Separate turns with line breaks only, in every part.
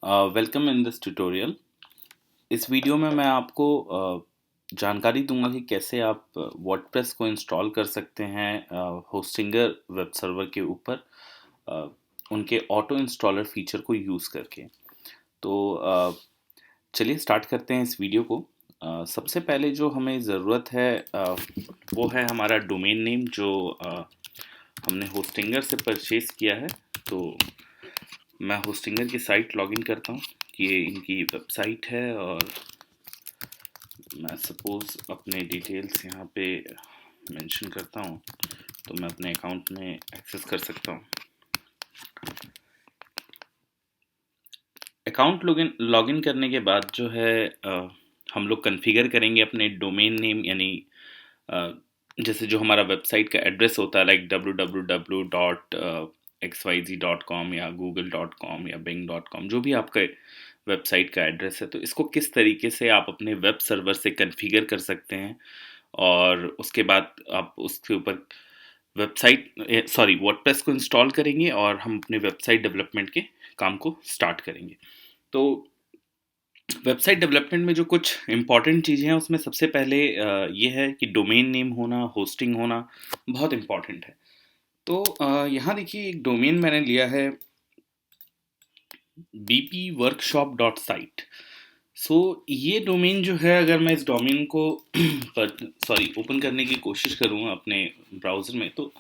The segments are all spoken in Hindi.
Welcome in this tutorial. इस वीडियो में मैं आपको जानकारी दूंगा कि कैसे आप वर्डप्रेस को इंस्टॉल कर सकते हैं होस्टिंगर वेब सर्वर के ऊपर अ, उनके ऑटो इंस्टॉलर फीचर को यूज़ करके। तो चलिए स्टार्ट करते हैं इस वीडियो को। सबसे पहले जो हमें ज़रूरत है वो है हमारा डोमेन नेम जो हमने होस्टिंगर से परचेज़ किया है। तो मैं होस्टिंगर की साइट लॉगिन करता हूँ। ये इनकी वेबसाइट है और मैं सपोज़ अपने डिटेल्स यहाँ पे मेंशन करता हूँ तो मैं अपने अकाउंट में एक्सेस कर सकता हूँ। अकाउंट लॉगिन लॉगिन करने के बाद जो है हम लोग कॉन्फ़िगर करेंगे अपने डोमेन नेम, यानी अ, जैसे जो हमारा वेबसाइट का एड्रेस होता है लाइक www.xyz.com या google.com या bing.com, जो भी आपका वेबसाइट का एड्रेस है, तो इसको किस तरीके से आप अपने वेब सर्वर से कॉन्फ़िगर कर सकते हैं और उसके बाद आप उसके ऊपर वर्डप्रेस को इंस्टॉल करेंगे और हम अपने वेबसाइट डेवलपमेंट के काम को स्टार्ट करेंगे। तो वेबसाइट डेवलपमेंट में जो कुछ इम्पॉर्टेंट चीज़ें हैं उसमें सबसे पहले ये है कि डोमेन नेम होना, होस्टिंग होना बहुत इम्पॉर्टेंट है। तो यहाँ देखिए एक डोमेन मैंने लिया है bpworkshop.site। सो ये डोमेन जो है, अगर मैं इस डोमेन को ओपन करने की कोशिश करूँ अपने ब्राउज़र में, तो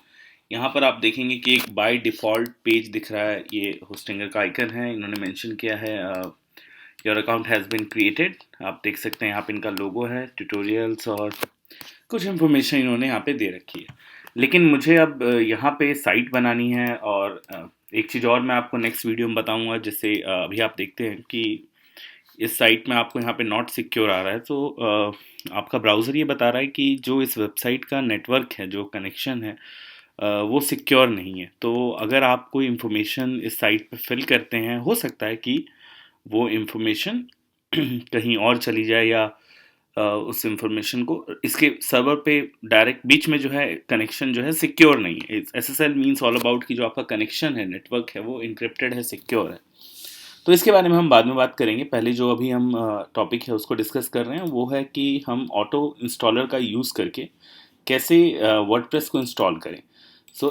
यहाँ पर आप देखेंगे कि एक बाय डिफ़ॉल्ट पेज दिख रहा है। ये होस्टिंगर का आइकन है, इन्होंने मेंशन किया है your account has been created. आप देख सकते हैं यहाँ पे इनका लोगो है, ट्यूटोरियल्स और कुछ इन्फॉर्मेशन इन्होंने यहाँ पे दे रखी है। लेकिन मुझे अब यहाँ पे साइट बनानी है और एक चीज़ और मैं आपको नेक्स्ट वीडियो में बताऊँगा। जैसे अभी आप देखते हैं कि इस साइट में आपको यहाँ पे नॉट सिक्योर आ रहा है, तो आपका ब्राउज़र ये बता रहा है कि जो इस वेबसाइट का नेटवर्क है, जो कनेक्शन है, वो सिक्योर नहीं है। तो अगर आप कोई इन्फॉर्मेशन इस साइट पे फिल करते हैं, हो सकता है कि वो इन्फॉर्मेशन कहीं और चली जाए या उस इन्फॉर्मेशन को इसके सर्वर पे डायरेक्ट बीच में जो है कनेक्शन जो है सिक्योर नहीं है। एसएसएल मीन्स ऑल अबाउट कि जो आपका कनेक्शन है, नेटवर्क है, वो इनक्रिप्टेड है, सिक्योर है। तो इसके बारे में हम बाद में बात करेंगे। पहले जो अभी हम टॉपिक है उसको डिस्कस कर रहे हैं, वो है कि हम ऑटो इंस्टॉलर का यूज़ करके कैसे वर्डप्रेस को इंस्टॉल करें।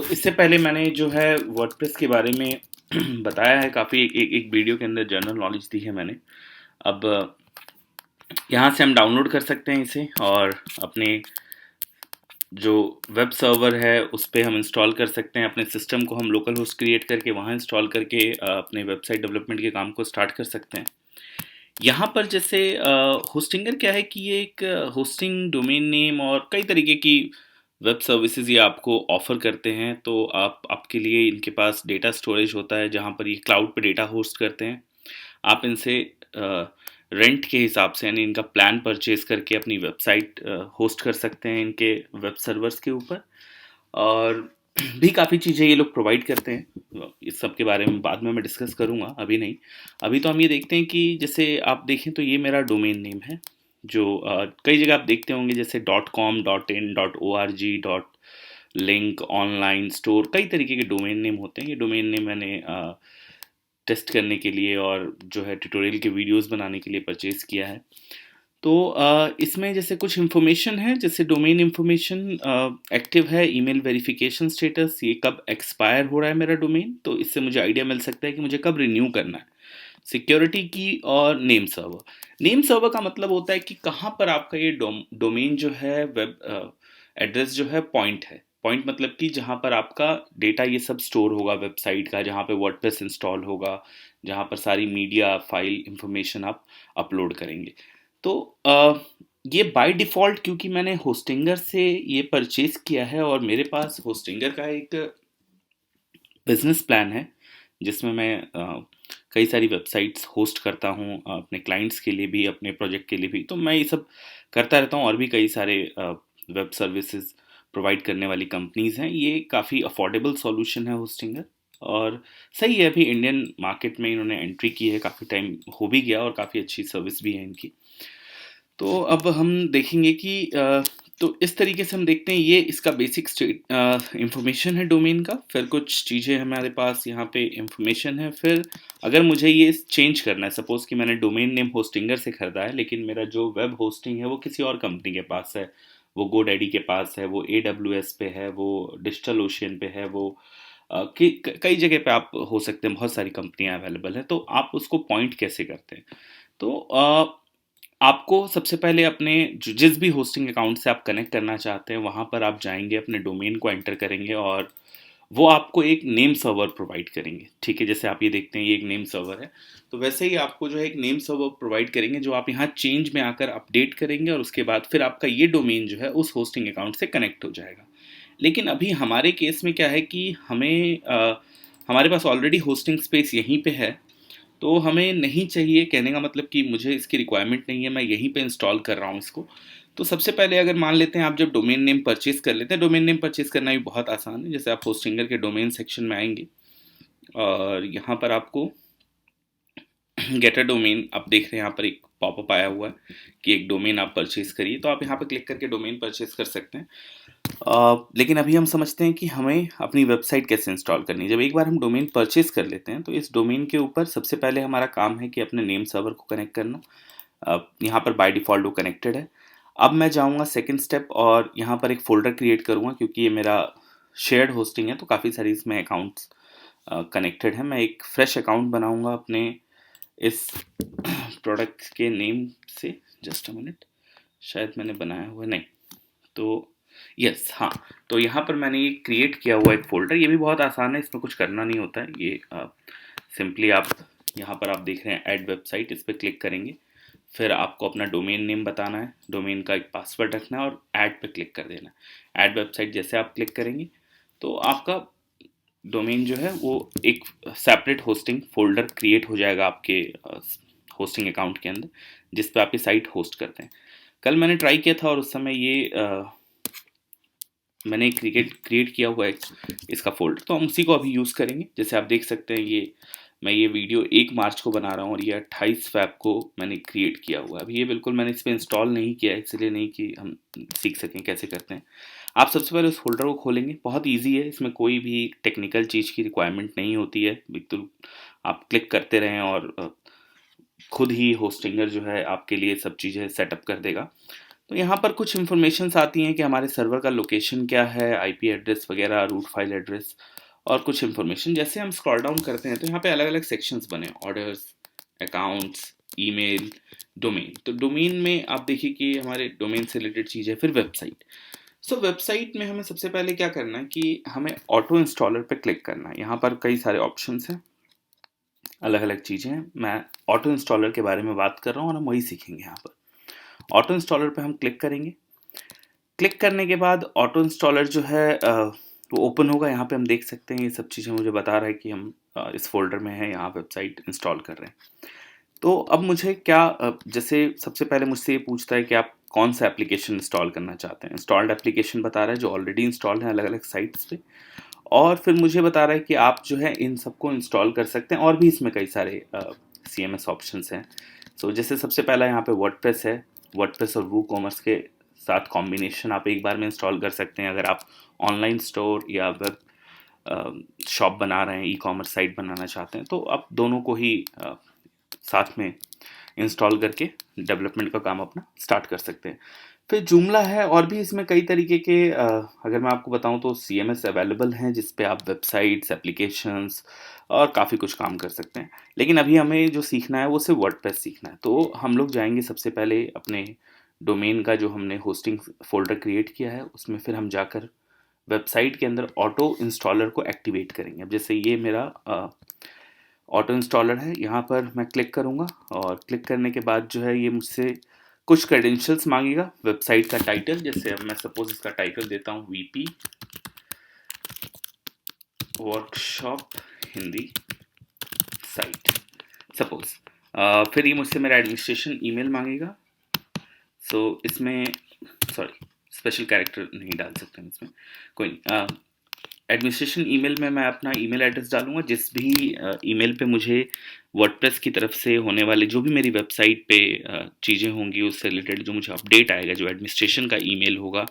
इससे पहले मैंने जो है वर्डप्रेस के बारे में बताया है काफ़ी, एक वीडियो के अंदर जनरल नॉलेज दी है मैंने। अब यहाँ से हम डाउनलोड कर सकते हैं इसे और अपने जो वेब सर्वर है उस पे हम इंस्टॉल कर सकते हैं। अपने सिस्टम को हम लोकल होस्ट क्रिएट करके वहाँ इंस्टॉल करके अपने वेबसाइट डेवलपमेंट के काम को स्टार्ट कर सकते हैं। यहाँ पर जैसे होस्टिंगर क्या है कि ये एक होस्टिंग, डोमेन नेम और कई तरीके की वेब सर्विसेज ये आपको ऑफर करते हैं। तो आप आपके लिए इनके पास डेटा स्टोरेज होता है जहाँ पर ये क्लाउड पे डेटा होस्ट करते हैं। आप इनसे रेंट के हिसाब से, यानी इनका प्लान परचेज करके अपनी वेबसाइट होस्ट कर सकते हैं इनके वेब सर्वर्स के ऊपर। और भी काफ़ी चीज़ें ये लोग प्रोवाइड करते हैं। इस सब के बारे में बाद में मैं डिस्कस करूँगा, अभी नहीं। अभी तो हम ये देखते हैं कि जैसे आप देखें तो ये मेरा डोमेन नेम है जो कई जगह आप देखते होंगे, जैसे .com, .in, .org, .link, online store, कई तरीके के डोमेन नेम होते हैं। ये डोमेन नेम मैंने टेस्ट करने के लिए और जो है ट्यूटोरियल के वीडियोस बनाने के लिए परचेज़ किया है। तो इसमें जैसे कुछ इन्फॉर्मेशन है, जैसे डोमेन इन्फॉर्मेशन एक्टिव है, ईमेल वेरिफिकेशन स्टेटस, ये कब एक्सपायर हो रहा है मेरा डोमेन, तो इससे मुझे आइडिया मिल सकता है कि मुझे कब रिन्यू करना है। सिक्योरिटी की और नेम सर्वर। नेम सर्वर का मतलब होता है कि कहाँ पर आपका ये डोमेन जो है, वेब एड्रेस जो है, पॉइंट है। पॉइंट मतलब कि जहाँ पर आपका डेटा ये सब स्टोर होगा वेबसाइट का, जहाँ पे वर्डप्रेस इंस्टॉल होगा, जहाँ पर सारी मीडिया फाइल इंफॉर्मेशन आप अपलोड करेंगे। तो ये बाय डिफ़ॉल्ट, क्योंकि मैंने होस्टिंगर से ये परचेज़ किया है और मेरे पास होस्टिंगर का एक बिज़नेस प्लान है जिसमें मैं कई सारी वेबसाइट्स होस्ट करता हूँ अपने क्लाइंट्स के लिए भी, अपने प्रोजेक्ट के लिए भी। तो मैं ये सब करता रहता हूँ और भी कई सारे वेब सर्विसेज प्रोवाइड करने वाली कंपनीज़ हैं। ये काफ़ी अफोर्डेबल सॉल्यूशन है होस्टिंगर, और सही है। अभी इंडियन मार्केट में इन्होंने एंट्री की है, काफ़ी टाइम हो भी गया और काफ़ी अच्छी सर्विस भी है इनकी। तो अब हम देखेंगे कि तो इस तरीके से हम देखते हैं, ये इसका बेसिक इंफॉर्मेशन है डोमेन का। फिर कुछ चीज़ें हमारे पास यहाँ पे इंफॉर्मेशन है। फिर अगर मुझे ये चेंज करना है, सपोज़ कि मैंने डोमेन नेम होस्टिंगर से खरीदा है, लेकिन मेरा जो वेब होस्टिंग है वो किसी और कंपनी के पास है, वो गोडैडी के पास है, वो AWS पे है, वो डिजिटल ओशियन पे है, वो कई जगह पे आप हो सकते हैं, बहुत सारी कंपनियां अवेलेबल हैं। तो आप उसको पॉइंट कैसे करते हैं? तो आपको सबसे पहले अपने जिस भी होस्टिंग अकाउंट से आप कनेक्ट करना चाहते हैं, वहाँ पर आप जाएंगे, अपने डोमेन को एंटर करेंगे और वो आपको एक नेम सर्वर प्रोवाइड करेंगे। ठीक है, जैसे आप ये देखते हैं ये एक नेम सर्वर है, तो वैसे ही आपको जो है एक नेम सर्वर प्रोवाइड करेंगे, जो आप यहाँ चेंज में आकर अपडेट करेंगे और उसके बाद फिर आपका ये डोमेन जो है उस होस्टिंग अकाउंट से कनेक्ट हो जाएगा। लेकिन अभी हमारे केस में क्या है कि हमारे पास ऑलरेडी होस्टिंग स्पेस यहीं पे है, तो हमें नहीं चाहिए, कहने का मतलब कि मुझे इसकी रिक्वायरमेंट नहीं है, मैं यहीं पे इंस्टॉल कर रहा हूँ इसको। तो सबसे पहले अगर मान लेते हैं आप जब डोमेन नेम परचेज कर लेते हैं, डोमेन नेम परचेज करना भी बहुत आसान है। जैसे आप होस्टिंगर के डोमेन सेक्शन में आएंगे और यहाँ पर आपको गेट अ डोमेन, आप देख रहे हैं यहाँ पर एक पॉपअप आया हुआ है कि एक डोमेन आप परचेज करिए, तो आप यहाँ पर क्लिक करके डोमेन परचेज कर सकते हैं। लेकिन अभी हम समझते हैं कि हमें अपनी वेबसाइट कैसे इंस्टॉल करनी है। जब एक बार हम डोमेन परचेज कर लेते हैं, तो इस डोमेन के ऊपर सबसे पहले हमारा काम है कि अपने नेम सर्वर को कनेक्ट करना। यहाँ पर बाय डिफ़ॉल्ट वो कनेक्टेड है। अब मैं जाऊँगा सेकंड स्टेप और यहाँ पर एक फ़ोल्डर क्रिएट करूँगा, क्योंकि ये मेरा शेयर्ड होस्टिंग है, तो काफ़ी सारी इसमें अकाउंट्स कनेक्टेड हैं। मैं एक फ्रेश अकाउंट बनाऊँगा अपने इस प्रोडक्ट के नेम से। जस्ट अ मिनट, शायद मैंने बनाया हुआ नहीं, तो यस हाँ। तो यहाँ पर मैंने ये क्रिएट किया हुआ एक फ़ोल्डर, ये भी बहुत आसान है, इसमें कुछ करना नहीं होता है। ये सिंपली आप यहाँ पर आप देख रहे हैं ऐड वेबसाइट, इस पर क्लिक करेंगे। फिर आपको अपना डोमेन नेम बताना है, डोमेन का एक पासवर्ड रखना है और ऐड पे क्लिक कर देना है। ऐड वेबसाइट जैसे आप क्लिक करेंगे तो आपका डोमेन जो है वो एक सेपरेट होस्टिंग फोल्डर क्रिएट हो जाएगा आपके होस्टिंग अकाउंट के अंदर, जिस पे आप ये साइट होस्ट करते हैं। कल मैंने ट्राई किया था और उस समय ये मैंने क्रिएट किया हुआ है इसका फोल्डर, तो हम उसी को अभी यूज़ करेंगे। जैसे आप देख सकते हैं मैं ये वीडियो 1 मार्च को बना रहा हूँ और ये 28 फ़ैब को मैंने क्रिएट किया हुआ है। अभी ये बिल्कुल मैंने इस पर इंस्टॉल नहीं किया है, इसलिए नहीं कि हम सीख सकें कैसे करते हैं। आप सबसे पहले उस फोल्डर को खोलेंगे, बहुत ईजी है, इसमें कोई भी टेक्निकल चीज़ की रिक्वायरमेंट नहीं होती है। बिल्कुल आप क्लिक करते रहें और खुद ही होस्टिंगर जो है आपके लिए सब चीज़ें सेटअप कर देगा। तो यहाँ पर कुछ इन्फॉर्मेशंस आती हैं कि हमारे सर्वर का लोकेशन क्या है, आईपी एड्रेस वगैरह, रूट फाइल एड्रेस और कुछ इन्फॉर्मेशन। जैसे हम स्क्रॉल डाउन करते हैं तो यहाँ पे अलग अलग सेक्शंस बने, ऑर्डर्स, अकाउंट्स, ईमेल, डोमेन। तो डोमेन में आप देखिए कि हमारे डोमेन से रिलेटेड चीज़ है। फिर वेबसाइट। सो वेबसाइट में हमें सबसे पहले क्या करना है कि हमें ऑटो इंस्टॉलर पे क्लिक करना है। यहाँ पर कई सारे ऑप्शंस हैं, अलग अलग चीज़ें हैं। मैं ऑटो इंस्टॉलर के बारे में बात कर रहा हूँ और हम वही सीखेंगे। यहाँ पर ऑटो इंस्टॉलर पे हम क्लिक करेंगे। क्लिक करने के बाद ऑटो इंस्टॉलर जो है वो ओपन होगा। यहाँ पे हम देख सकते हैं ये सब चीज़ें मुझे बता रहा है कि हम इस फोल्डर में हैं, यहाँ वेबसाइट इंस्टॉल कर रहे हैं। तो अब मुझे क्या जैसे सबसे पहले मुझसे ये पूछता है कि आप कौन सा एप्लीकेशन इंस्टॉल करना चाहते हैं। इंस्टॉल्ड एप्लीकेशन बता रहा है जो ऑलरेडी इंस्टॉल्ड है अलग अलग साइट्स पे, और फिर मुझे बता रहा है कि आप जो है इन सबको इंस्टॉल कर सकते हैं। और भी इसमें कई सारे CMS ऑप्शंस हैं। सो जैसे सबसे पहला यहाँ पे वर्डप्रेस है। वर्डप्रेस और वूकॉमर्स के साथ कॉम्बिनेशन आप एक बार में इंस्टॉल कर सकते हैं। अगर आप ऑनलाइन स्टोर या वेब शॉप बना रहे हैं, ई-कॉमर्स साइट बनाना चाहते हैं, तो आप दोनों को ही साथ में इंस्टॉल करके डेवलपमेंट का काम अपना स्टार्ट कर सकते हैं। फिर जुमला है, और भी इसमें कई तरीके के अगर मैं आपको बताऊं तो CMS अवेलेबल हैं, जिस पे आप वेबसाइट्स, एप्लीकेशंस और काफ़ी कुछ काम कर सकते हैं। लेकिन अभी हमें जो सीखना है वो सिर्फ वर्डप्रेस सीखना है। तो हम लोग जाएंगे सबसे पहले अपने डोमेन का जो हमने होस्टिंग फोल्डर क्रिएट किया है उसमें, फिर हम जाकर वेबसाइट के अंदर ऑटो इंस्टॉलर को एक्टिवेट करेंगे। अब जैसे ये मेरा ऑटो इंस्टॉलर है, यहाँ पर मैं क्लिक करूँगा और क्लिक करने के बाद जो है ये मुझसे कुछ क्रेडेंशियल्स मांगेगा। वेबसाइट का टाइटल, जैसे मैं सपोज इसका टाइटल देता हूँ VP workshop Hindi site suppose. फिर ये मुझसे मेरा एडमिनिस्ट्रेशन ईमेल मांगेगा। सो इसमें सॉरी स्पेशल कैरेक्टर नहीं डाल सकते हैं इसमें, कोई नहीं। एडमिनिस्ट्रेशन ईमेल में मैं अपना ईमेल एड्रेस डालूंगा। जिस भी ईमेल पे मुझे वर्डप्रेस की तरफ से होने वाले जो भी मेरी वेबसाइट पे चीज़ें होंगी उससे रिलेटेड जो मुझे अपडेट आएगा, जो एडमिनिस्ट्रेशन का ईमेल होगा,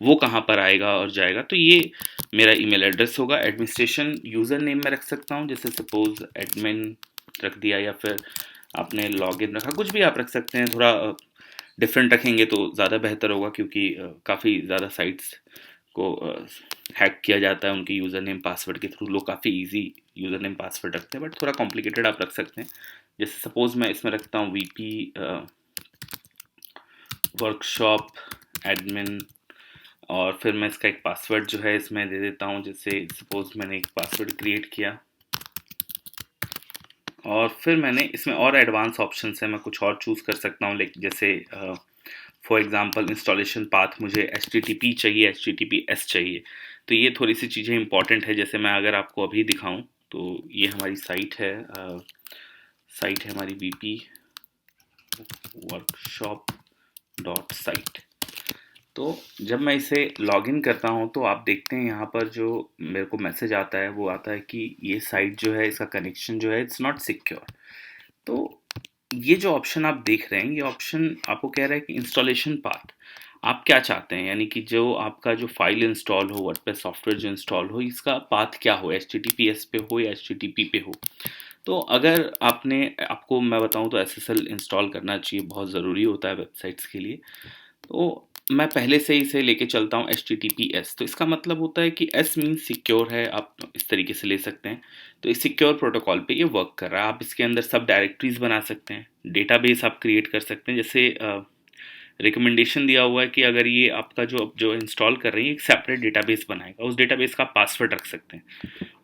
वो कहाँ पर आएगा और जाएगा। तो ये मेरा ईमेल एड्रेस होगा। एडमिनिस्ट्रेशन यूज़र नेम मैं रख सकता हूँ, जैसे सपोज़ एडमिन रख दिया, या फिर आपने लॉगिन रखा, कुछ भी आप रख सकते हैं। थोड़ा डिफरेंट रखेंगे तो ज़्यादा बेहतर होगा, क्योंकि काफ़ी ज़्यादा साइट्स को हैक किया जाता है उनके यूज़र नेम पासवर्ड के थ्रू। लोग काफ़ी इजी यूज़र नेम पासवर्ड रखते हैं, बट थोड़ा कॉम्प्लिकेटेड आप रख सकते हैं। जैसे सपोज़ मैं इसमें रखता हूँ वीपी वर्कशॉप एडमिन, और फिर मैं इसका एक पासवर्ड जो है इसमें दे देता हूँ। जैसे सपोज़ मैंने एक पासवर्ड क्रिएट किया, और फिर मैंने इसमें और एडवांस ऑप्शंस हैं, मैं कुछ और चूज़ कर सकता हूँ। लाइक जैसे फॉर एग्जांपल इंस्टॉलेशन पाथ मुझे HTTP चाहिए, HTTPS चाहिए। तो ये थोड़ी सी चीज़ें इंपॉर्टेंट है। जैसे मैं अगर आपको अभी दिखाऊं, तो ये हमारी साइट है, साइट है हमारी VP वर्कशॉप डॉट साइट। तो जब मैं इसे लॉगिन करता हूं, तो आप देखते हैं यहाँ पर जो मेरे को मैसेज आता है वो आता है कि ये साइट जो है, इसका कनेक्शन जो है इट्स नॉट सिक्योर। तो ये जो ऑप्शन आप देख रहे हैं, ये ऑप्शन आपको कह रहा है कि इंस्टॉलेशन पाथ आप क्या चाहते हैं, यानी कि जो आपका जो फाइल इंस्टॉल हो, वर्डप्रेस सॉफ्टवेयर जो इंस्टॉल हो, इसका पाथ क्या हो, HTTPS पे हो या HTTP पे हो। तो अगर आपको मैं बताऊं तो SSL इंस्टॉल करना चाहिए, बहुत ज़रूरी होता है वेबसाइट्स के लिए। तो मैं पहले से ही इसे लेके चलता हूँ HTTPS। तो इसका मतलब होता है कि S मीन्स सिक्योर है, आप इस तरीके से ले सकते हैं। तो इस सिक्योर प्रोटोकॉल पे ये वर्क कर रहा है। आप इसके अंदर सब डायरेक्टरीज बना सकते हैं, डेटाबेस आप क्रिएट कर सकते हैं। जैसे रिकमेंडेशन दिया हुआ है कि अगर ये आपका जो जो इंस्टॉल कर रही है एक सेपरेट डेटाबेस बनाएगा, उस डेटाबेस का पासवर्ड रख सकते हैं,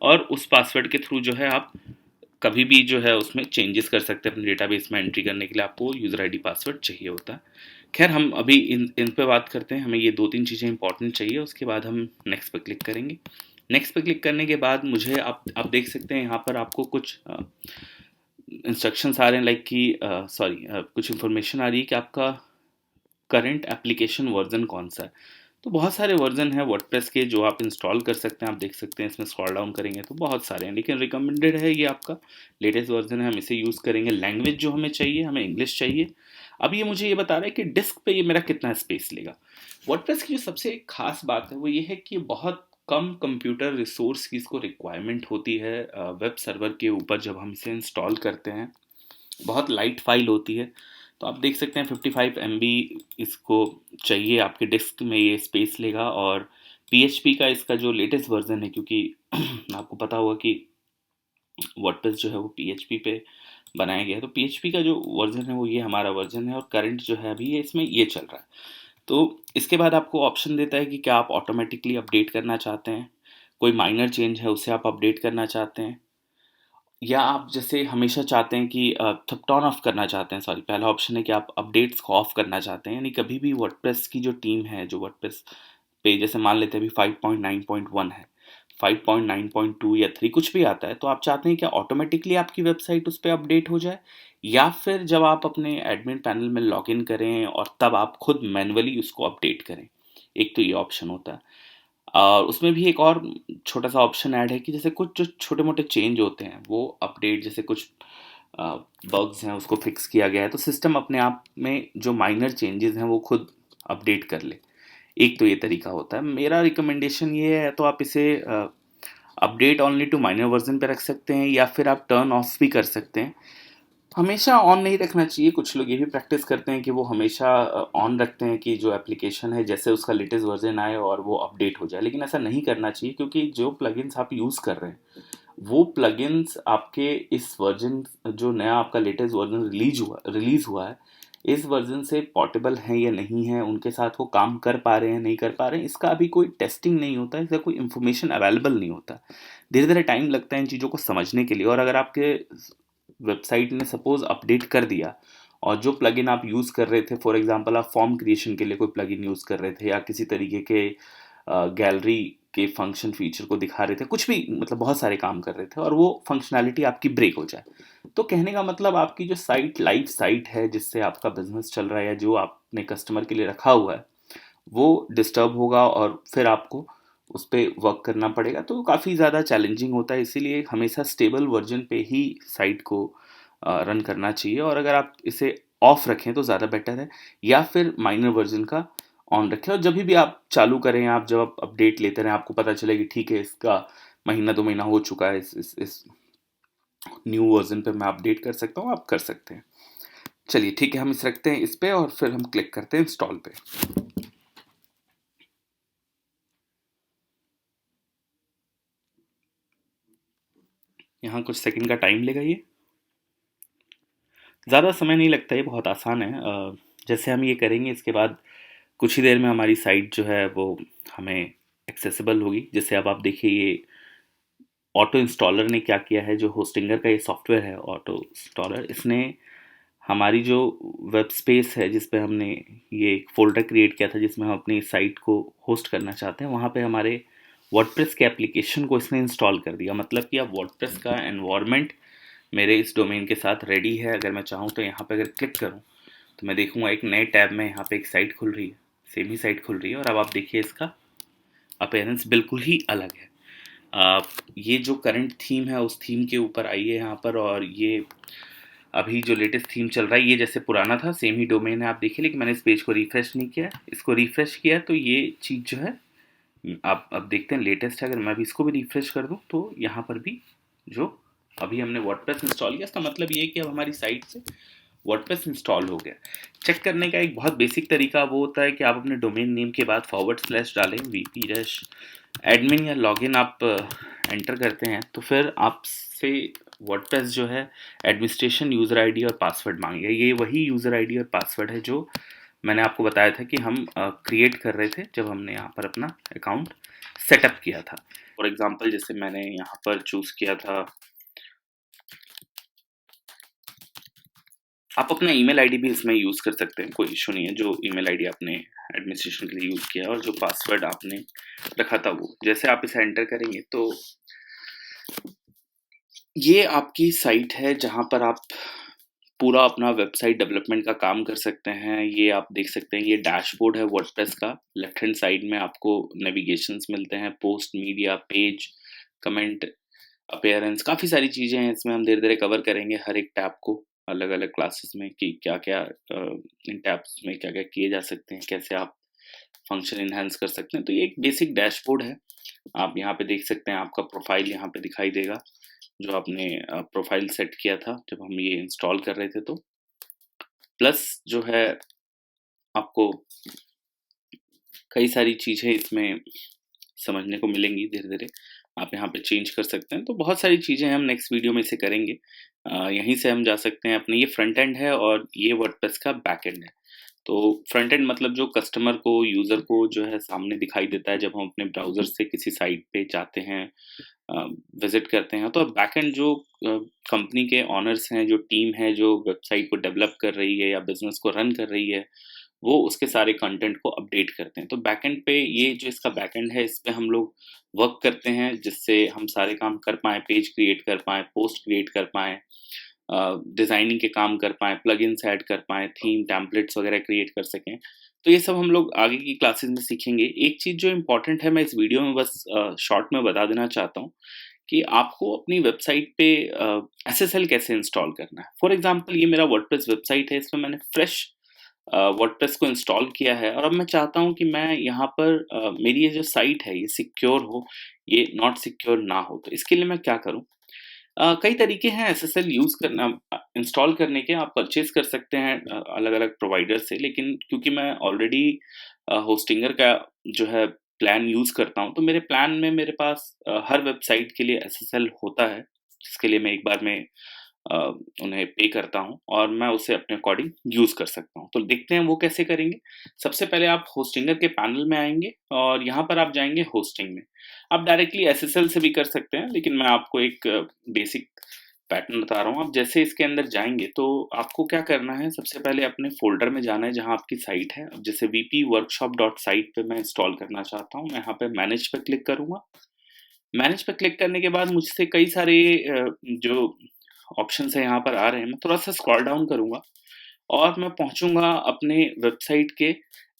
और उस पासवर्ड के थ्रू जो है आप कभी भी जो है उसमें चेंजेस कर सकते हैं। अपने डेटाबेस में एंट्री करने के लिए आपको यूज़र ID पासवर्ड चाहिए होता है। खैर, हम अभी इन इन पे बात करते हैं। हमें ये 2-3 चीज़ें इंपॉर्टेंट चाहिए, उसके बाद हम नेक्स्ट पे क्लिक करेंगे। नेक्स्ट पे क्लिक करने के बाद मुझे आप देख सकते हैं यहाँ पर आपको कुछ इंस्ट्रक्शंस आ रहे हैं, लाइक कि कुछ इन्फॉर्मेशन आ रही है कि आपका करंट एप्लीकेशन वर्जन कौन सा है। तो बहुत सारे वर्जन हैं वर्डप्रेस के जो आप इंस्टॉल कर सकते हैं। आप देख सकते हैं इसमें स्क्रॉल डाउन करेंगे तो बहुत सारे हैं, लेकिन रिकमेंडेड है ये आपका लेटेस्ट वर्जन है, हम इसे यूज़ करेंगे। लैंग्वेज जो हमें चाहिए, हमें इंग्लिश चाहिए। अब ये मुझे ये बता रहा है कि डिस्क पे ये मेरा कितना स्पेस लेगा। वर्डप्रेस की जो सबसे खास बात है वो ये है कि बहुत कम कंप्यूटर रिसोर्स की इसको रिक्वायरमेंट होती है वेब सर्वर के ऊपर जब हम इसे इंस्टॉल करते हैं। बहुत लाइट फाइल होती है। तो आप देख सकते हैं 55 MB इसको चाहिए, आपके डिस्क में ये स्पेस लेगा। और PHP का इसका जो लेटेस्ट वर्जन है, क्योंकि आपको पता होगा कि वर्डप्रेस जो है वो PHP पे बनाया गया है। तो PHP का जो वर्जन है वो ये हमारा वर्जन है, और करंट जो है अभी ये इसमें ये चल रहा है। तो इसके बाद आपको ऑप्शन देता है कि क्या आप ऑटोमेटिकली अपडेट करना चाहते हैं, कोई माइनर चेंज है उसे आप अपडेट करना चाहते हैं, या आप जैसे हमेशा चाहते हैं कि तब टर्न ऑफ करना चाहते हैं। सॉरी, पहला ऑप्शन है कि आप अपडेट्स को ऑफ करना चाहते हैं, यानी कभी भी वर्डप्रेस की जो टीम है, जो वर्डप्रेस पे जैसे मान लेते हैं अभी 5.9.1 है, 5.9.2 या 3 कुछ भी आता है, तो आप चाहते हैं कि ऑटोमेटिकली आपकी वेबसाइट उस पर अपडेट हो जाए, या फिर जब आप अपने एडमिन पैनल में लॉगिन करें और तब आप खुद मैन्युअली उसको अपडेट करें। एक तो ये ऑप्शन होता है। और उसमें भी एक और छोटा सा ऑप्शन ऐड है कि जैसे कुछ जो छोटे मोटे चेंज होते हैं वो अपडेट, जैसे कुछ बग्स हैं उसको फिक्स किया गया है, तो सिस्टम अपने आप में जो माइनर चेंजेस हैं वो खुद अपडेट कर ले। एक तो ये तरीका होता है। मेरा रिकमेंडेशन ये है, तो आप इसे update only to minor version पे रख सकते हैं, या फिर आप टर्न ऑफ भी कर सकते हैं। हमेशा ऑन नहीं रखना चाहिए। कुछ लोग ये भी प्रैक्टिस करते हैं कि वो हमेशा ऑन रखते हैं कि जो एप्लीकेशन है जैसे उसका लेटेस्ट वर्जन आए और वो अपडेट हो जाए, लेकिन ऐसा नहीं करना चाहिए, क्योंकि जो प्लगइन्स आप यूज़ कर रहे हैं वो प्लगइन्स आपके इस वर्जन, जो नया आपका लेटेस्ट वर्जन रिलीज हुआ है, इस वर्जन से पोर्टेबल हैं या नहीं है, उनके साथ वो काम कर पा रहे हैं नहीं कर पा रहे हैं, इसका अभी कोई टेस्टिंग नहीं होता है, इसका कोई इन्फॉर्मेशन अवेलेबल नहीं होता। धीरे धीरे टाइम लगता है इन चीज़ों को समझने के लिए। और अगर आपके वेबसाइट ने सपोज अपडेट कर दिया, और जो प्लगइन आप यूज़ कर रहे थे, फॉर एग्जांपल आप फॉर्म क्रिएशन के लिए कोई प्लगइन यूज़ कर रहे थे, या किसी तरीके के गैलरी के फंक्शन फीचर को दिखा रहे थे, कुछ भी मतलब बहुत सारे काम कर रहे थे, और वो फंक्शनैलिटी आपकी ब्रेक हो जाए, तो कहने का मतलब आपकी जो साइट लाइव साइट है जिससे आपका बिजनेस चल रहा है, या जो आपने कस्टमर के लिए रखा हुआ है, वो डिस्टर्ब होगा और फिर आपको उस पर वर्क करना पड़ेगा। तो काफ़ी ज़्यादा चैलेंजिंग होता है, इसीलिए हमेशा स्टेबल वर्जन पे ही साइट को रन करना चाहिए, और अगर आप इसे ऑफ रखें तो ज़्यादा बेटर है, या फिर माइनर वर्जन का ऑन रखें, और जब भी आप चालू करें, आप जब आप अपडेट लेते रहें, आपको पता चले कि ठीक है इसका महीना 2 महीना हो चुका है, इस न्यू वर्जन पे मैं अपडेट कर सकता हूँ, आप कर सकते हैं। चलिए ठीक है, हम इस रखते हैं इस पे, और फिर हम क्लिक करते हैं इंस्टॉल पे। यहाँ कुछ सेकंड का टाइम लेगा ये, ज़्यादा समय नहीं लगता, ये बहुत आसान है। जैसे हम ये करेंगे, इसके बाद कुछ ही देर में हमारी साइट जो है वो हमें एक्सेसिबल होगी। जैसे अब आप देखिए, ये ऑटो इंस्टॉलर ने क्या किया है, जो होस्टिंगर का ये सॉफ्टवेयर है ऑटो इंस्टॉलर, इसने हमारी जो वेब स्पेस है जिस पे हमने ये एक फ़ोल्डर क्रिएट किया था जिसमें हम अपनी साइट को होस्ट करना चाहते हैं, वहाँ पे हमारे वर्डप्रेस के एप्लीकेशन को इसने इंस्टॉल कर दिया। मतलब कि अब वर्डप्रेस का एनवायरनमेंट मेरे इस डोमेन के साथ रेडी है। अगर मैं चाहूँ तो यहाँ पे अगर क्लिक करूँ तो मैं देखूँगा एक नए टैब में यहाँ पे एक साइट खुल रही है, सेम ही साइट खुल रही है, और अब आप देखिए इसका अपीयरेंस बिल्कुल ही अलग है। ये जो करंट थीम है उस थीम के ऊपर आइए यहाँ पर, और ये अभी जो लेटेस्ट थीम चल रहा है ये जैसे पुराना था, सेम ही डोमेन है, आप देखिए। लेकिन मैंने इस पेज को रिफ्रेश नहीं किया, इसको रिफ्रेश किया तो ये चीज़ जो है आप अब देखते हैं लेटेस्ट है। अगर मैं भी इसको भी रिफ्रेश कर दूं तो यहाँ पर भी जो अभी हमने वर्डप्रेस इंस्टॉल किया, इसका मतलब ये है कि अब हमारी साइट से वर्डप्रेस इंस्टॉल हो गया। चेक करने का एक बहुत बेसिक तरीका वो होता है कि आप अपने डोमेन नेम के बाद / डालें, VP एडमिन या लॉगिन आप एंटर करते हैं, तो फिर आपसे वर्डप्रेस जो है एडमिनिस्ट्रेशन यूज़र आईडी और पासवर्ड मांगेगा। ये वही यूज़र आईडी और पासवर्ड है जो मैंने आपको बताया था कि हम क्रिएट कर रहे थे जब हमने यहाँ पर अपना अकाउंट सेटअप किया था। फॉर एग्जांपल जैसे मैंने यहाँ पर चूज़ किया था, आप अपना ईमेल आईडी भी इसमें यूज़ कर सकते हैं, कोई इशू नहीं है। जो ईमेल आईडी आपने एडमिनिस्ट्रेशन के लिए यूज़ किया और जो पासवर्ड आपने रखा था वो, जैसे आप इसे एंटर करेंगे तो ये आपकी साइट है जहाँ पर आप पूरा अपना वेबसाइट डेवलपमेंट का काम कर सकते हैं। ये आप देख सकते हैं, ये डैशबोर्ड है वर्डप्रेस का। लेफ्ट हैंड साइड में आपको नेविगेशंस मिलते हैं, post, media, page, comment, appearance, काफ़ी सारी चीज़ें हैं इसमें। हम धीरे धीरे कवर करेंगे हर एक टैब को अलग अलग क्लासेस में कि क्या क्या इन टैब्स में क्या क्या किए जा सकते हैं, कैसे आप फंक्शन इन्हांस कर सकते हैं। तो ये एक बेसिक डैशबोर्ड है। आप यहाँ पे देख सकते हैं, आपका प्रोफाइल यहाँ पे दिखाई देगा, जो आपने प्रोफाइल सेट किया था जब हम ये इंस्टॉल कर रहे थे। तो प्लस जो है आपको कई सारी चीज़ें इसमें समझने को मिलेंगी धीरे धीरे, आप यहाँ पे चेंज कर सकते हैं। तो बहुत सारी चीज़ें हम नेक्स्ट वीडियो में इसे करेंगे। यहीं से हम जा सकते हैं अपने, ये फ्रंट एंड है और ये वर्डप्रेस का बैक एंड है। तो फ्रंट एंड मतलब जो कस्टमर को, यूज़र को जो है सामने दिखाई देता है जब हम अपने ब्राउज़र से किसी साइट पे जाते हैं, विज़िट करते हैं। तो बैक एंड जो कंपनी के ओनर्स हैं, जो टीम है जो वेबसाइट को डेवलप कर रही है या बिज़नेस को रन कर रही है, वो उसके सारे कंटेंट को अपडेट करते हैं। तो बैकएंड पे ये जो इसका बैकएंड है, इस पे हम लोग वर्क करते हैं जिससे हम सारे काम कर पाएँ, पेज क्रिएट कर पाएँ, पोस्ट क्रिएट कर पाएँ, डिज़ाइनिंग के काम कर पाएँ, प्लगइन्स ऐड कर पाएँ, थीम, टेम्पलेट्स वगैरह क्रिएट कर सकें। तो ये सब हम लोग आगे की क्लासेस में सीखेंगे। एक चीज़ जो इम्पोर्टेंट है, मैं इस वीडियो में बस शॉर्ट में बता देना चाहता हूँ कि आपको अपनी वेबसाइट पे एसएसएल कैसे इंस्टॉल करना है। फॉर एग्ज़ाम्पल ये मेरा वर्डप्रेस वेबसाइट है, इसमें मैंने फ्रेश वर्डप्रेस को इंस्टॉल किया है, और अब मैं चाहता हूँ कि मैं यहाँ पर मेरी ये जो साइट है ये सिक्योर हो, ये नॉट सिक्योर ना हो। तो इसके लिए मैं क्या करूँ? कई तरीके हैं एसएसएल यूज़ करना, इंस्टॉल करने के। आप परचेज़ कर सकते हैं अलग-अलग प्रोवाइडर से, लेकिन क्योंकि मैं ऑलरेडी होस्टिंगर का जो है प्लान यूज़ करता हूँ, तो मेरे प्लान में मेरे पास हर वेबसाइट के लिए एसएसएल होता है, जिसके लिए मैं एक बार में अ, उन्हें पे करता हूँ और मैं उसे अपने अकॉर्डिंग यूज़ कर सकता हूँ। तो देखते हैं वो कैसे करेंगे। सबसे पहले आप होस्टिंगर के पैनल में आएँगे और यहाँ पर आप जाएँगे होस्टिंग में। आप डायरेक्टली एसएसएल से भी कर सकते हैं, लेकिन मैं आपको एक बेसिक पैटर्न बता रहा हूँ। आप जैसे इसके अंदर जाएँगे तो आपको क्या करना है, सबसे पहले अपने फ़ोल्डर में जाना है जहाँ आपकी साइट है। अब जैसे vpworkshop.site पे मैं इंस्टॉल करना चाहता हूँ, मैं यहाँ पे मैनेज पे क्लिक करूँगा। मैनेज पे क्लिक करने के बाद मुझसे कई सारे जो ऑप्शंस हैं यहाँ पर आ रहे हैं। मैं थोड़ा-सा स्क्रॉल डाउन करूँगा और मैं पहुँचूँगा अपने वेबसाइट के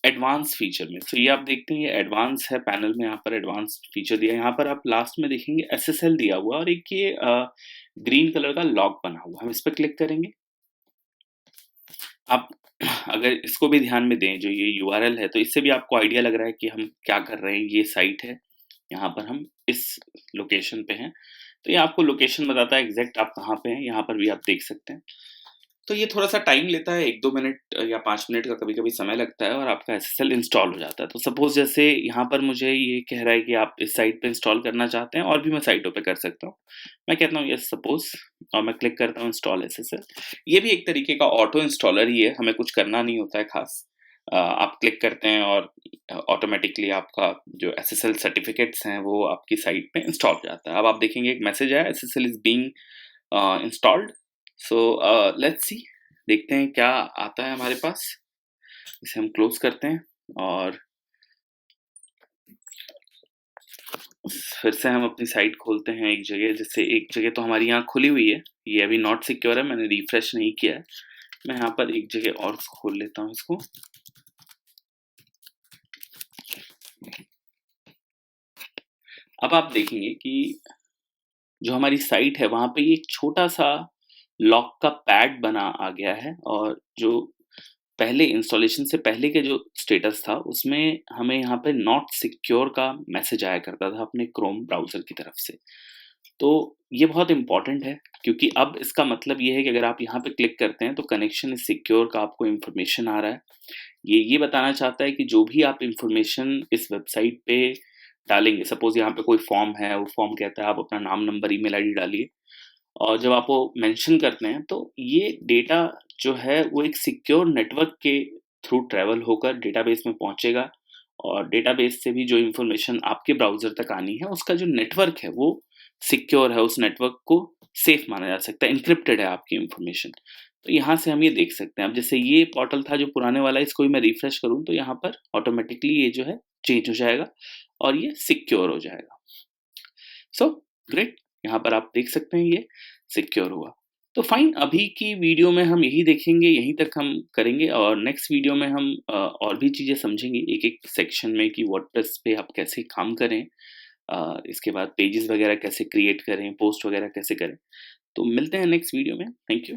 एडवांस फीचर में। तो ये आप देखते हैं, ये एडवांस है पैनल में, यहाँ पर एडवांस फीचर दिया है। यहाँ पर आप लास्ट में देखेंगे एसएसएल दिया हुआ है और एक ये ग्रीन कलर का लॉक बना हुआ है। हम इस पर क्लिक करेंगे। आप अगर इसको भी ध्यान में दें, जो ये यूआरएल है, तो इससे भी आपको आइडिया लग रहा है कि हम क्या कर रहे हैं। ये साइट है, यहाँ पर हम इस लोकेशन पे हैं, तो ये आपको लोकेशन बताता है एग्जैक्ट आप कहाँ पे हैं। यहाँ पर भी आप देख सकते हैं। तो ये थोड़ा सा टाइम लेता है, 1-2 मिनट या 5 मिनट का कभी-कभी समय लगता है और आपका एसएसएल इंस्टॉल हो जाता है। तो सपोज़ जैसे यहाँ पर मुझे ये कह रहा है कि आप इस साइट पे इंस्टॉल करना चाहते हैं, और भी मैं साइटों पे कर सकता हूँ। मैं कहता हूँ यस सपोज़, और मैं क्लिक करता हूँ इंस्टॉल एसएसएल। ये भी एक तरीके का ऑटो इंस्टॉलर ही है, हमें कुछ करना नहीं होता है ख़ास। आप क्लिक करते हैं और ऑटोमेटिकली आपका जो एसएसएल सर्टिफ़िकेट्स हैं वो आपकी साइट पे इंस्टॉल हो जाता है। अब आप देखेंगे एक मैसेज आया, SSL is being installed. So let's see, देखते हैं क्या आता है हमारे पास। इसे हम क्लोज करते हैं और फिर से हम अपनी साइट खोलते हैं एक जगह। जैसे एक जगह तो हमारी यहाँ खुली हुई है, ये अभी नॉट सिक्योर है, मैंने रिफ्रेश नहीं किया है। मैं यहाँ पर एक जगह और खोल लेता हूँ इसको। अब आप देखेंगे कि जो हमारी साइट है वहाँ पे एक छोटा सा लॉक का पैड बना आ गया है, और जो पहले इंस्टॉलेशन से पहले के जो स्टेटस था उसमें हमें यहाँ पे नॉट सिक्योर का मैसेज आया करता था अपने क्रोम ब्राउज़र की तरफ से। तो ये बहुत इम्पोर्टेंट है, क्योंकि अब इसका मतलब ये है कि अगर आप यहाँ पे क्लिक करते हैं तो कनेक्शन इज़ सिक्योर का आपको इन्फॉर्मेशन आ रहा है। ये बताना चाहता है कि जो भी आप इन्फॉर्मेशन इस वेबसाइट पे डालेंगे, सपोज़ यहाँ पे कोई फॉर्म है, वो फॉर्म कहता है आप अपना नाम, नंबर, ईमेल आईडी डालिए, और जब आप वो मेंशन करते हैं तो ये डेटा जो है वो एक सिक्योर नेटवर्क के थ्रू ट्रैवल होकर डेटाबेस में पहुंचेगा, और डेटाबेस से भी जो इन्फॉर्मेशन आपके ब्राउज़र तक आनी है उसका जो नेटवर्क है वो सिक्योर है, उस नेटवर्क को सेफ माना जा सकता है, एन्क्रिप्टेड है आपकी इन्फॉर्मेशन। तो यहाँ से हम ये देख सकते हैं। अब जैसे ये पोर्टल था जो पुराने वाला, इसको भी मैं रिफ्रेश करूँ तो यहाँ पर ऑटोमेटिकली ये जो है चेंज हो जाएगा और ये सिक्योर हो जाएगा। सो ग्रेट, यहाँ पर आप देख सकते हैं ये सिक्योर हुआ। तो फाइन, अभी की वीडियो में हम यही देखेंगे, यहीं तक हम करेंगे, और नेक्स्ट वीडियो में हम और भी चीज़ें समझेंगे एक एक सेक्शन में कि वर्डप्रेस पे आप कैसे काम करें, इसके बाद पेजेस वगैरह कैसे क्रिएट करें, पोस्ट वगैरह कैसे करें। तो मिलते हैं नेक्स्ट वीडियो में। Thank you.